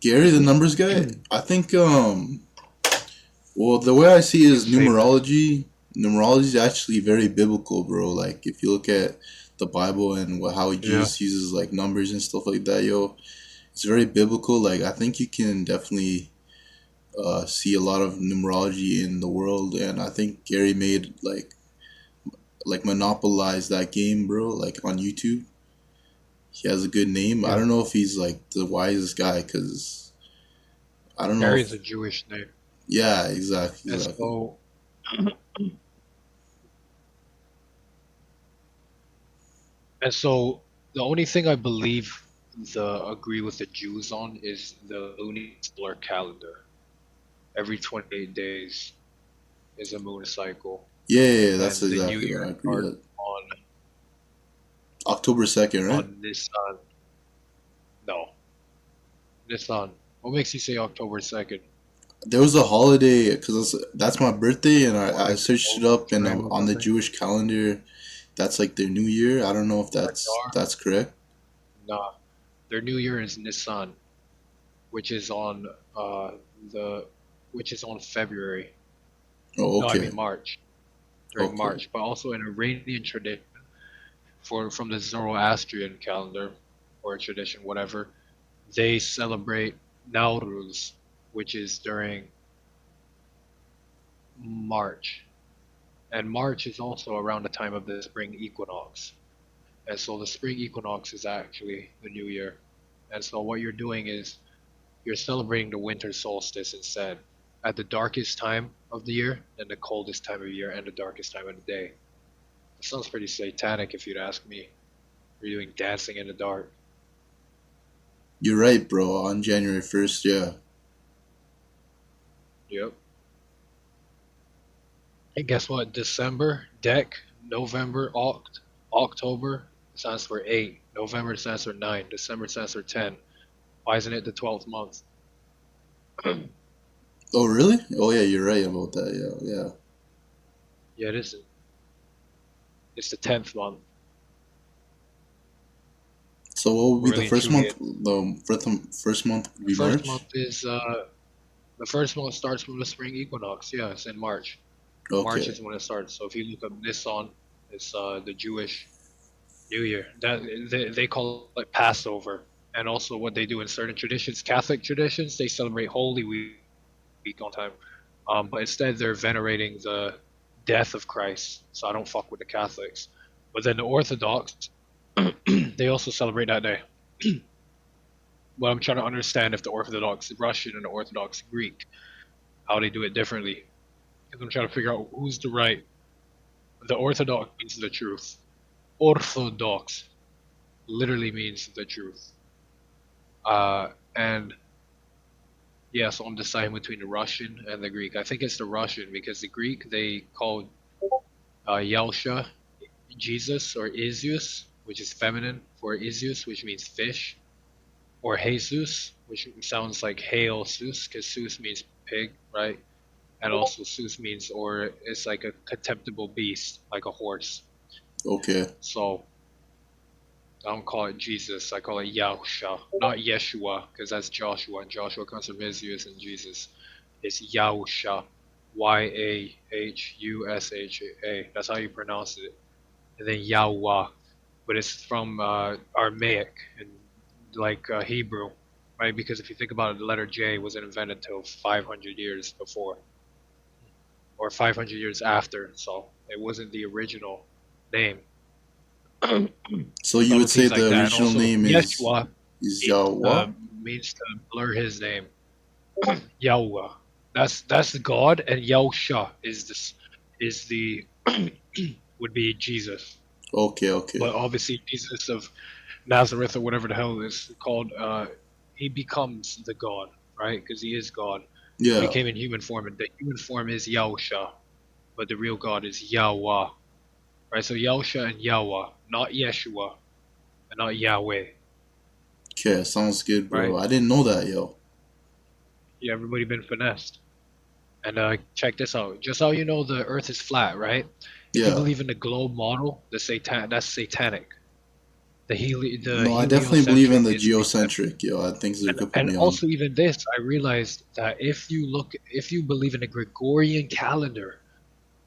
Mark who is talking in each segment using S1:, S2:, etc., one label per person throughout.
S1: Gary, the numbers guy. I think well, the way I see it is
S2: His favorite.
S1: numerology. Numerology is actually very biblical, bro. Like if you look at the Bible and how
S2: Yeah.
S1: Jesus uses like numbers and stuff like that, yo, it's very biblical. Like I think you can definitely see a lot of numerology in the world, and I think Gary made like monopolize that game, bro. Like on YouTube, he has a good name. I
S2: Yeah.
S1: don't know if he's like the wisest guy, cause I don't know
S2: Gary
S1: if
S2: is a Jewish name.
S1: yeah, exactly,
S2: And
S1: exactly.
S2: so and so the only thing I believe the agree with the Jews on is the lunisolar calendar. Every 28 days is a moon cycle,
S1: Yeah, yeah, yeah, that's
S2: and the new
S1: exactly what
S2: year
S1: I agree
S2: starts
S1: with.
S2: on
S1: October 2nd, right?
S2: Nisan. No, Nisan. What makes you say October 2nd?
S1: There was a holiday because that's my birthday, and
S2: Or
S1: I
S2: like the
S1: searched it up, and
S2: Muslim or
S1: on the
S2: something?
S1: Jewish calendar, that's like their New Year. I don't know if
S2: Adar?
S1: that's correct.
S2: Nah. Their new year is Nisan, which is on uh the which is on February.
S1: Oh,
S2: No, I
S1: okay,
S2: mean March. During
S1: okay,
S2: March, but also in Iranian tradition from the Zoroastrian calendar or tradition, whatever, they celebrate Nowruz, which is during March. And March is also around the time of the spring equinox. And so the spring equinox is actually the new year. And so what you're doing is you're celebrating the winter solstice instead at the darkest time of the year and the coldest time of the year and the darkest time of the day. It sounds pretty satanic if you'd ask me. You're doing dancing in the dark.
S1: you're right, bro. On January 1st, yeah.
S2: Yep. And guess what? December, Dec, November, October stands for 8. November stands for 9. December stands for 10. Why isn't it the 12th month?
S1: Oh, really? Oh, yeah, you're right about that. Yeah, yeah.
S2: Yeah, it isn't. It's the 10th month.
S1: So what would be the
S2: Really and
S1: first
S2: truly,
S1: month? The first month would
S2: the
S1: be
S2: first
S1: March.
S2: month is the first month starts from the spring equinox. Yeah, it's in March. March
S1: Okay.
S2: is when it starts. So if you look up Nisan, it's the Jewish New Year. That they call it Passover. And also what they do in certain traditions, Catholic traditions, they celebrate Holy Week on time. But instead they're venerating the death of Christ. So I don't fuck with the Catholics. But then the Orthodox, they also celebrate that day. Well, I'm trying to understand if the Orthodox Russian and the Orthodox Greek, how they do it differently. Because I'm trying to figure out who's the right. The Orthodox means the truth. Orthodox literally means the truth. And yeah, so I'm deciding between the Russian and the Greek. I think it's the Russian because the Greek they called Yalsha Jesus or Isus, which is feminine for Isus, which means fish, or Jesus, which sounds like Hail Sus, because Sus means pig, right? And also Sus means, or it's like a contemptible beast, like a horse.
S1: Okay.
S2: So I don't call it Jesus. I call it Yahusha, not Yeshua, because that's Joshua, and Joshua comes from Israel and Jesus. It's Yahusha, Yahusha. That's how you pronounce it. And then Yahweh, but it's from Aramaic and like Hebrew, right? Because if you think about it, the letter J wasn't invented until 500 years before or 500 years after, so it wasn't the original name.
S1: So you
S2: Subtle
S1: would say
S2: things like
S1: the
S2: that, and
S1: original
S2: also
S1: name
S2: Yeshua
S1: is
S2: means
S1: Yahweh?
S2: means to blur his name. Yahweh. That's God, and Yahusha is this is the would be Jesus.
S1: Okay, okay.
S2: But obviously Jesus of Nazareth or whatever the hell is called, he becomes the God, right? Because he is God. But he
S1: Yeah.
S2: came in human form, and the human form is Yahusha, but the real God is Yahweh, right? So Yahusha and Yahweh, not Yeshua and not Yahweh,
S1: Okay, sounds good, bro.
S2: right?
S1: I didn't know that, yo.
S2: Yeah, everybody been finessed. And check this out. Just how you know the Earth is flat, right? If you
S1: Yeah.
S2: believe in the globe model, that's satanic. the
S1: No, I definitely believe in
S2: heliocentric
S1: the
S2: is because,
S1: geocentric, yo. I think you could put
S2: and
S1: me on.
S2: also even this, I realized that if you believe in a Gregorian calendar,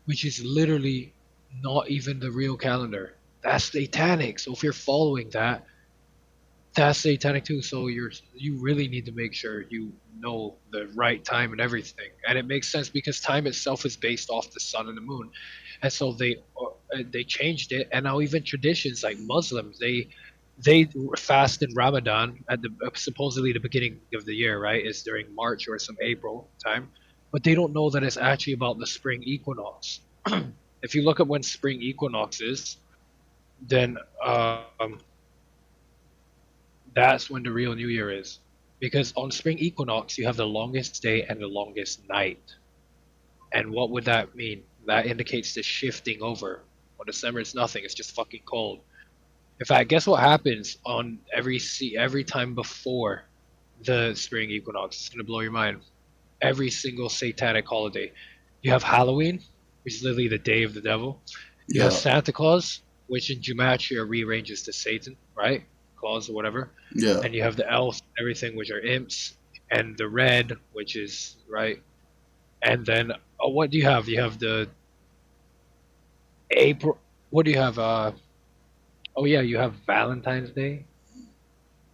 S2: which is literally not even the real calendar, that's satanic. So if you're following that, that's satanic too. So you really need to make sure you know the right time and everything. And it makes sense because time itself is based off the sun and the moon, and so they changed it. And now even traditions like Muslims, they fast in Ramadan at the supposedly the beginning of the year, right? Is during March or some April time, but they don't know that it's actually about the spring equinox. If you look at when spring equinox is, then that's when the real New Year is. Because on spring equinox, you have the longest day and the longest night. And what would that mean? That indicates the shifting over. On December, it's nothing. It's just fucking cold. In fact, guess what happens on every time before the spring equinox? It's gonna blow your mind. Every single satanic holiday. You have Halloween, which is literally the day of the devil. You have
S1: Yeah,
S2: Santa Claus, which in gematria rearranges to Satan, right? Claus or whatever.
S1: yeah.
S2: And you have the elves, everything, which are imps, and the red, which is right. And then what do you have? You have the April. What do you have? Oh yeah, you have Valentine's Day,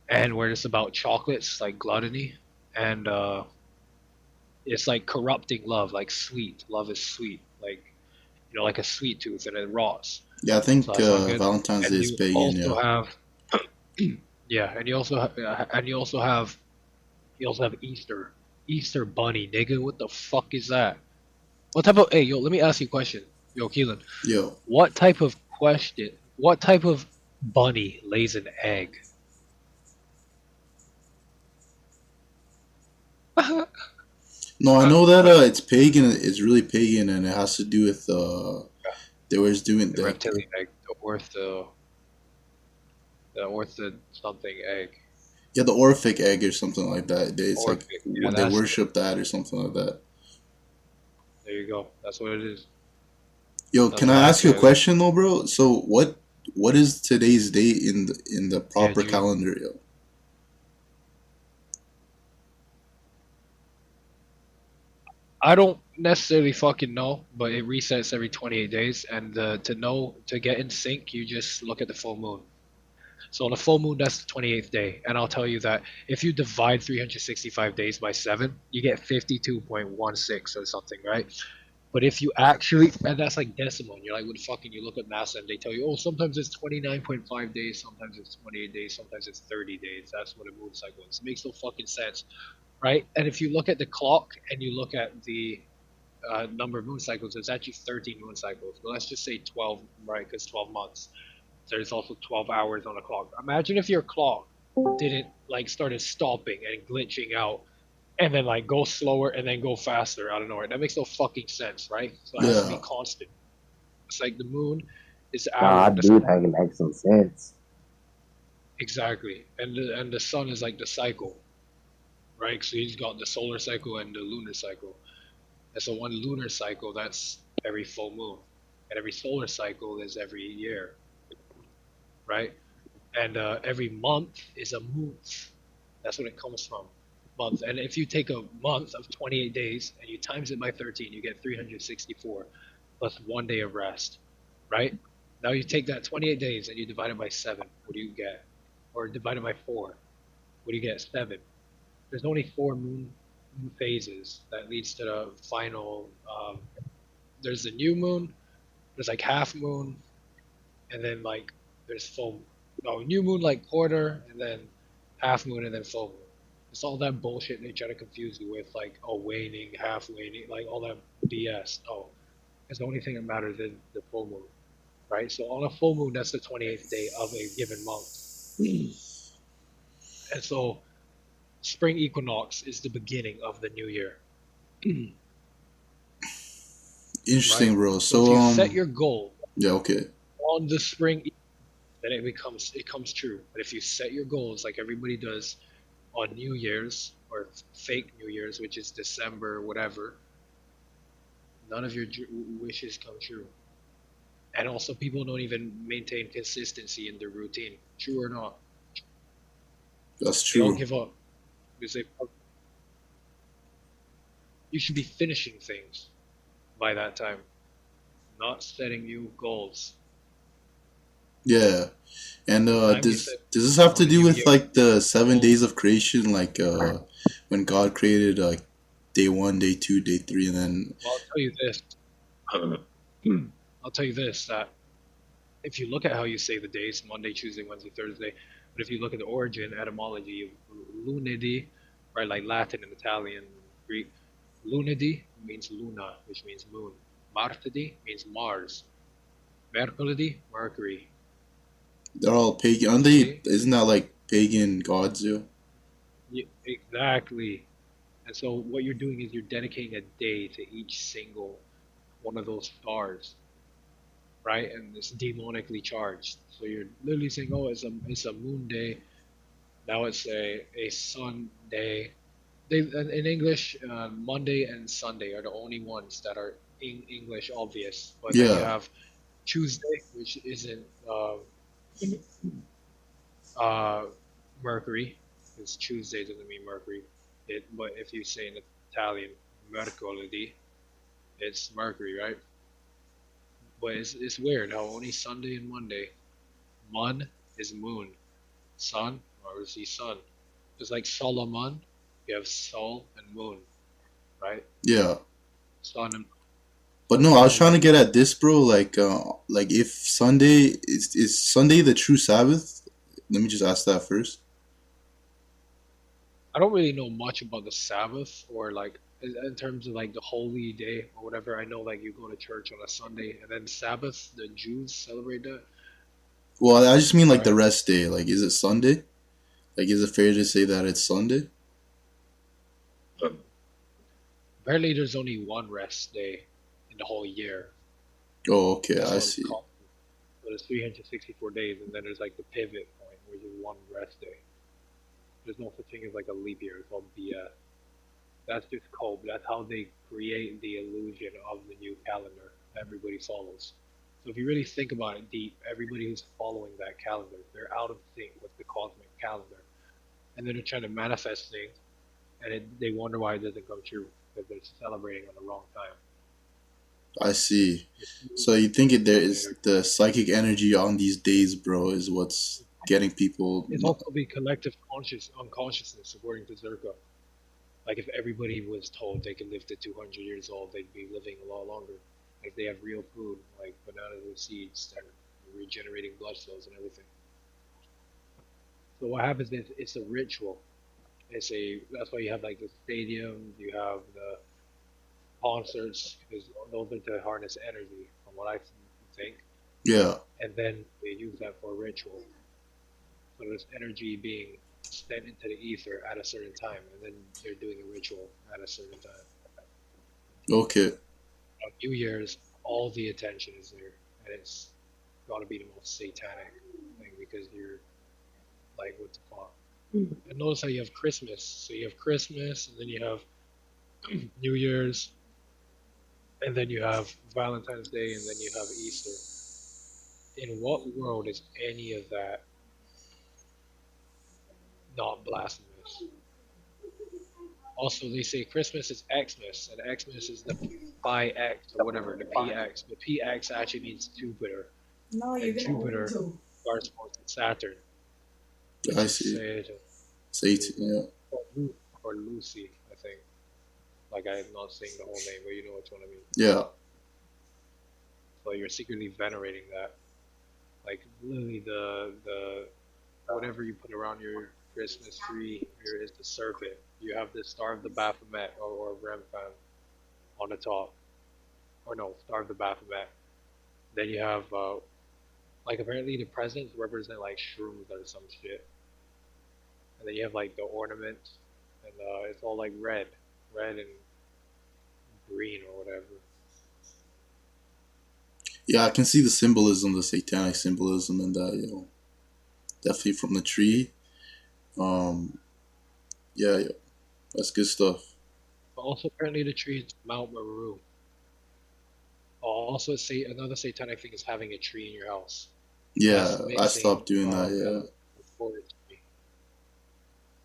S2: and where it's about chocolates, like gluttony, and it's like corrupting love, like sweet. Love is sweet, like like a sweet tooth, and it rots.
S1: Yeah, I
S2: So
S1: think
S2: that's not good.
S1: Valentine's Day
S2: And
S1: is
S2: you
S1: pagan,
S2: also
S1: yeah.
S2: have, yeah, and you also have Easter, Easter bunny, nigga. What the fuck is that? What type of? Hey, yo, let me ask you a question, yo, Keelan.
S1: Yo.
S2: What type of question? What type of bunny lays an egg?
S1: No, I know that it's pagan, it's really pagan, and it has to do with, they was doing,
S2: The
S1: like,
S2: reptilian egg, the ortho something egg.
S1: yeah, the Orphic egg or something like that. It's like,
S2: Orphic. Yeah,
S1: they
S2: that's it.
S1: worship that or something like that.
S2: There you go. That's what it is.
S1: Yo,
S2: That's
S1: can
S2: what
S1: I
S2: I
S1: ask you a
S2: feel.
S1: question though, bro? So what is today's date in the
S2: Yeah,
S1: proper
S2: June.
S1: calendar, yo?
S2: I don't necessarily fucking know, but it resets every 28 days. And to get in sync, you just look at the full moon. So on a full moon, that's the 28th day. And I'll tell you that if you divide 365 days by 7, you get 52.16 or something, right? But if you actually, and that's like decimal, and you're like, what the fuck? And you look at NASA and they tell you, oh, sometimes it's 29.5 days, sometimes it's 28 days, sometimes it's 30 days. That's what a moon cycle is. It makes no fucking sense, right? And if you look at the clock and you look at the number of moon cycles, it's actually 13 moon cycles. But let's just say 12, right? Because 12 months. There's also 12 hours on a clock. Imagine if your clock didn't like started stopping and glitching out and then like go slower and then go faster out of nowhere. That makes no fucking sense, right? So it has to be
S1: Yeah,
S2: constant. It's like the moon is the
S3: Nah,
S2: hour,
S3: I do think it makes some sense.
S2: exactly, and the sun is like the cycle, right? So he's got the solar cycle and the lunar cycle. And so one lunar cycle, that's every full moon, and every solar cycle is every year, right? And every month is a month. That's what it comes from, month. And if you take a month of 28 days and you times it by 13, you get 364 plus 1 day of rest, right? Now you take that 28 days and you divide it by 7. What do you get? Or divide it by 4. What do you get? 7. There's only 4 moon phases that leads to the final. There's the new moon. There's like half moon, and then like there's full. No, new moon like quarter, and then half moon, and then full moon. It's all that bullshit they try to confuse you with, like waning, half waning, like all that BS. No, it's the only thing that matters is the full moon, right? So on a full moon, that's the 28th day of a given month, and so spring equinox is the beginning of the new year,
S1: interesting,
S2: right?
S1: bro.
S2: So if
S1: So
S2: you set your goal
S1: yeah, okay.
S2: on the spring, then it comes true. But if you set your goals like everybody does on New Year's or fake New Year's, which is December, whatever, none of your wishes come true. And also, people don't even maintain consistency in their routine. True or not,
S1: That's
S2: they all
S1: true.
S2: give up because you should be finishing things by that time, not setting new goals.
S1: Yeah. And
S2: By the time you set
S1: does this have
S2: for
S1: to
S2: the
S1: do
S2: new
S1: with
S2: year
S1: like the 7 days
S2: goals,
S1: of creation, like when God created like day one, day two, day three, and then
S2: well, I'll tell you this. I'll tell you this that if you look at how you say the days, Monday, Tuesday, Wednesday, Thursday, but if you look at the origin, etymology of lunedì, right, like Latin and Italian, Greek, lunedì means luna, which means moon. Martedì means Mars. Mercoledì, Mercury.
S1: they're all pagan. Aren't they?
S2: See?
S1: Isn't that like pagan gods? Yeah.
S2: Exactly. And so what you're doing is you're dedicating a day to each single one of those stars, right? And it's demonically charged. So you're literally saying, oh, it's a moon day. Now it's a sun day. They in English, Monday and Sunday are the only ones that are in English obvious. But then you
S1: Yeah.
S2: have Tuesday, which isn't uh, Mercury, because Tuesday doesn't mean Mercury. But if you say in Italian, Mercoledì, it's Mercury, right? But it's weird how only Sunday and Monday, Mun is moon, sun, obviously sun. It's like Solomon, you have Sol and moon, right?
S1: Yeah.
S2: Sun and
S1: But
S2: so
S1: no, I was
S2: now
S1: trying to
S2: when
S1: get at this, bro. Like if Sunday is Sunday the true Sabbath? Let me just ask that first.
S2: I don't really know much about the Sabbath or like in terms of like the holy day or whatever. I know like you go to church on a Sunday and then Sabbath, the Jews celebrate that,
S1: Well, I just mean like the
S2: right?
S1: rest day. Like, is it Sunday? Like, is it fair to say that it's Sunday?
S2: Apparently, there's only one rest day in the whole year.
S1: Oh, okay,
S2: That's
S1: I
S2: what it's
S1: see.
S2: called. So there's 364 days, and then there's like the pivot point, which is one rest day. There's no such thing as like a leap year. It's all BS. That's just code. That's how they create the illusion of the new calendar everybody follows. So if you really think about it deep, everybody who's following that calendar, they're out of sync with the cosmic calendar, and then they're trying to manifest things, and they wonder why it doesn't come true because they're celebrating on the wrong time.
S1: I see.
S2: It's
S1: So you think there
S2: the
S1: is
S2: energy.
S1: the psychic energy on these days, bro, is what's getting people.
S2: It's also the collective unconsciousness, according to Zerko. Like if everybody was told they could live to 200 years old, they'd be living a lot longer. If they have real food, like bananas and seeds that are regenerating blood cells and everything. So what happens is it's a ritual. That's why you have like the stadiums, you have the concerts, because those are to harness energy, from what I think,
S1: Yeah.
S2: and then they use that for a ritual. So there's energy being sent into the ether at a certain time, and then they're doing a ritual at a certain time.
S1: Okay.
S2: On New Year's, all the attention is there, and it's got to be the most satanic thing because you're like, what the fuck? And notice how you have Christmas. So you have Christmas, and then you have New Year's, and then you have Valentine's Day, and then you have Easter. In what world is any of that not blasphemous? Also, they say Christmas is Xmas, and Xmas is the Pi X or whatever, the PX. But PX actually means Jupiter,
S4: No, you're
S2: and
S4: gonna open
S2: Jupiter
S4: too.
S2: corresponds to Saturn, which
S1: I
S2: is
S1: see.
S2: Saturn,
S1: Satan. Yeah.
S2: or Lucy, I think. Like I'm not saying the whole name, but you know which one I mean.
S1: Yeah.
S2: So you're secretly venerating that, like literally the whatever you put around your Christmas tree here is the serpent. You have the Star of the Baphomet or Remphan on the top, or no, Star of the Baphomet. Then you have like apparently the presents represent like shrooms or some shit, and then you have like the ornaments, and it's all like red and green or whatever.
S1: Yeah, I can see the symbolism, the satanic symbolism in that, Definitely from the tree. Um, yeah, yeah. That's good stuff.
S2: But also apparently the tree is Mount Meru. Also, say another satanic thing is having a tree in your house.
S1: Yeah,
S2: That's
S1: I
S2: mixing
S1: stopped doing that. Yeah,
S2: elements with forestry.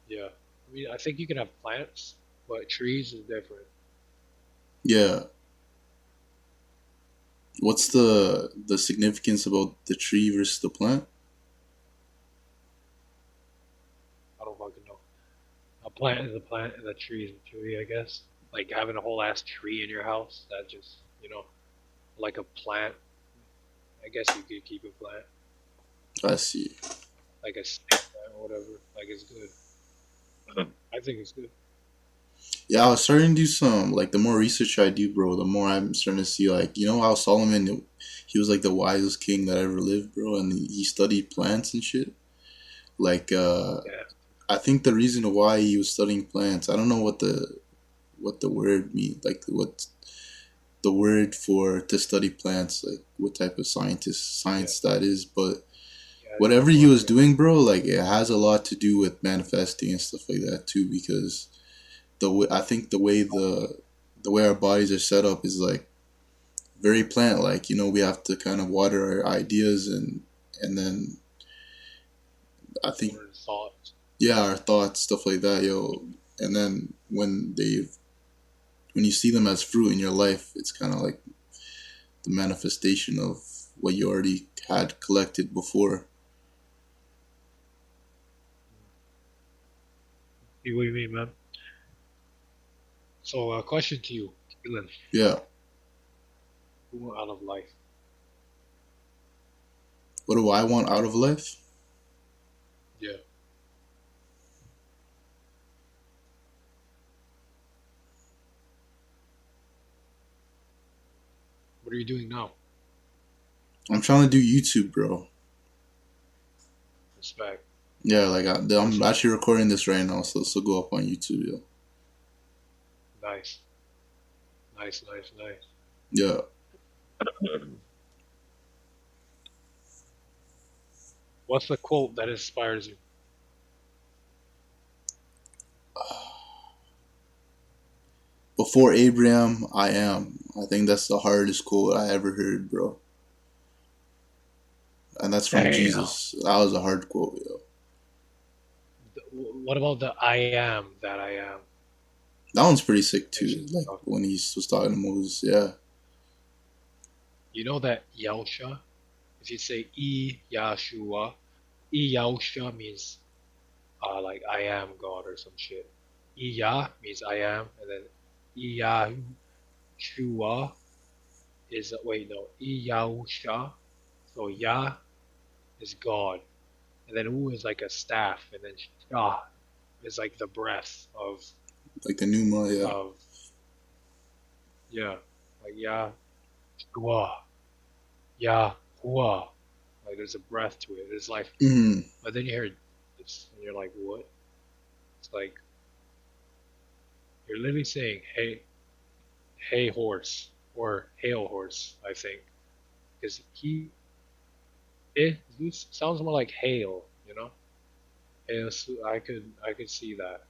S2: Yeah, I mean, I think you can have plants, but trees is different.
S1: yeah. What's the significance about the tree versus the plant?
S2: I don't fucking know. A plant is a plant, and a tree is a tree, I guess. Like having a whole ass tree in your house, that just, like a plant. I guess you could keep a plant,
S1: I see.
S2: like a snake plant or whatever. Like it's good. I think it's good.
S1: Yeah, I was starting to do some like the more research I do, bro, the more I'm starting to see like how Solomon he was like the wisest king that ever lived, bro, and he studied plants and shit. Like
S2: Yeah.
S1: I think the reason why he was studying plants, I don't know what the word means, like what the word for to study plants, like what type of
S2: Yeah.
S1: science that is, but
S2: Yeah. It's
S1: whatever he
S2: important.
S1: was doing, bro, like it has a lot to do with manifesting and stuff like that too, because I think the way our bodies are set up is like very plant like. We have to kind of water our ideas and then I think
S2: Or thoughts.
S1: yeah, our thoughts, stuff like that, yo. And then when you see them as fruit in your life, it's kind of like the manifestation of what you already had collected before.
S2: What do you mean, man? So, question to you, Keelan.
S1: Yeah.
S2: Who out of life?
S1: What do I want out of life?
S2: Yeah. What are you doing now?
S1: I'm trying to do YouTube, bro.
S2: Respect.
S1: Yeah, like I'm actually recording this right now, so this will go up on YouTube, yo.
S2: Nice. Nice, nice, nice.
S1: Yeah.
S2: What's the quote that inspires you?
S1: Before Abraham, I am. I think that's the hardest quote I ever heard, bro. And that's from
S2: Damn.
S1: Jesus. That was a hard quote, yo.
S2: What about the I am that I am?
S1: That one's pretty sick too.
S2: Mentions
S1: Like
S2: God.
S1: when he was talking to Moses, yeah.
S2: You know that Yahusha? If you say Yahshua, Yahusha means like I am God or some shit. Yah means I am, and then Yahshua is wait no Yahusha. So Yah is God, and then U is like a staff, and then Shah is like the breath
S1: Like the pneuma, yeah.
S2: of yeah, like Yahshua, Yahuwah. Like there's a breath to it. There's life.
S1: Mm-hmm.
S2: But then you hear this, and you're like, what? It's like you're literally saying, hey horse, or hail horse, I think, because it sounds more like hail, you know. And I could see that,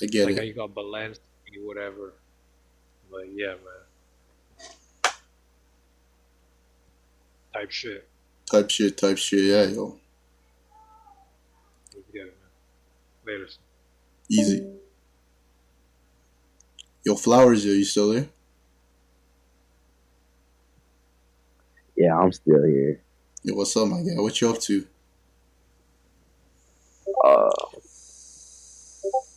S1: I get
S2: like how
S1: it.
S2: you got balance, whatever. But yeah, man, type shit.
S1: Type shit, yeah, yo.
S2: You get it, man. Later.
S1: Easy. Yo, Flowers, yo, you still there?
S3: Yeah, I'm still here.
S1: Yo, what's up, my guy? What you up to?
S3: Uh,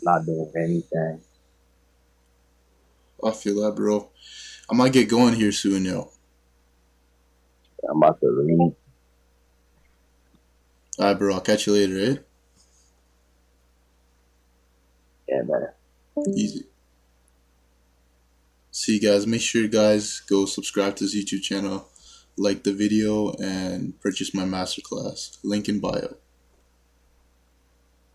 S3: not doing anything.
S1: I feel that, bro. I might get going here soon, yo.
S3: I'm about to read.
S1: Alright, bro. I'll catch you later, eh?
S3: Yeah, man.
S1: Easy. See you guys. Make sure you guys go subscribe to this YouTube channel, like the video, and purchase my masterclass. Link in bio.